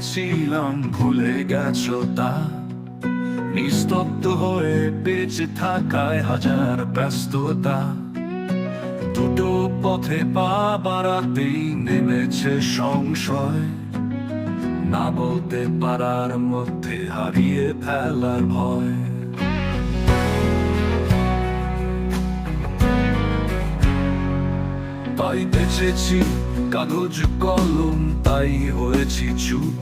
চেয়েছিলাম ভুলে গেছো তা, নিস্তব্ধ হয়ে বেঁচে থাকায় হাজার ব্যস্ততা। দুটো পথে পা বাড়াতেই নেমেছে সংশয়, না বলতে পারার মধ্যে হারিয়ে ফেলার ভয়। তাই বেঁচেছি কাগজ কলম, তাই হয়েছি চুপ।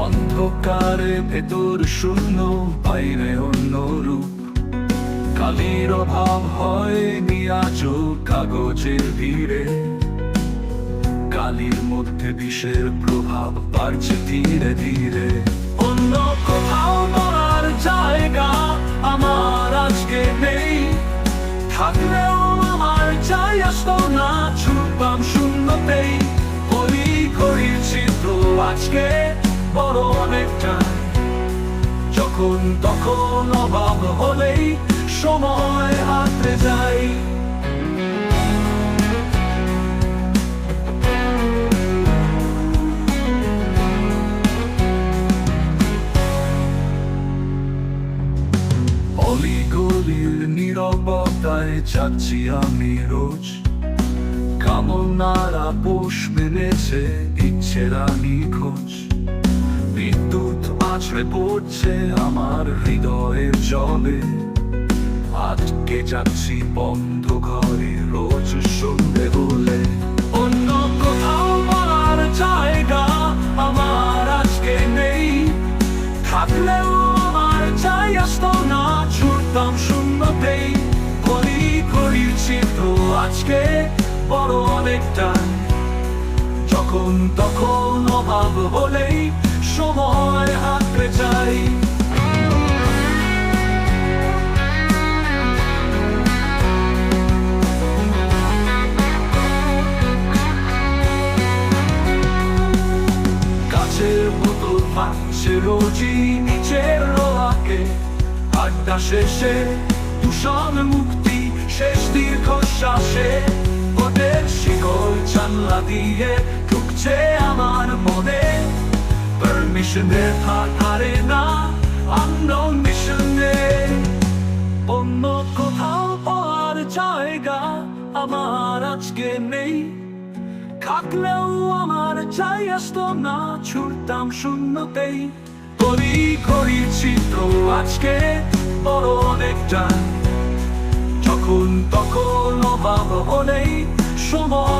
অন্ধকারে ভেতর শূন্য, বাইরে অন্য রূপ। কালির অভাব হয়নি আজও কাগজের ভিড়ে, কালির মধ্যে বিষের প্রভাব বাড়ছে ধীরে ধীরে। অন্য কোথাও বলার জায়গা আমার আজকে নেই, থাকলেও আমার চাই আসতো না, ছুটতাম শূন্যতেই। করি করি চিত্র আজকে বড় অনেকটা, যখন তখন অভাব হলেই সময় হাতে যায়। অলিগলির নীরবতায় যাচ্ছি আমি রোজ, কামনারা পোষ মেনেছে ইচ্ছেরা নিখোঁজ। বিদ্যুৎ আছড়ে পড়ছে আমার হৃদয়ের জলে, আটকে যাচ্ছি বন্ধ ঘরে রোজ সন্ধে হলে। অন্য কোথাও বলার জায়গা আমার আজকে নেই, থাকলেও আমার চাই আসতো না, ছুটতাম শূন্যতেই। করি করি চিত্র আজকে বড় অনেকটা, যখন তখন অভাব হলেই সময় হাতে যায়। কাছের বোতল ভাঙছে রোজই নিচের রোয়াকে, আড্ডা শেষে দূষণ মুক্তি শেষ দীর্ঘশ্বাসে। ওদের শিকল জানলা দিয়ে ঢুকছে আমার মনে, পারমিশনের ধারে না unknown মিশনে। অন্য কোথাও পাওয়ার জায়গা আমার আজকে নেই, থাকলেও আমার চাই আসতো না, ছুটতাম শূন্যতেই। করি করি চিত্র আজকে বড় অনেকটা, যখন তখন অভাব হলেই সময়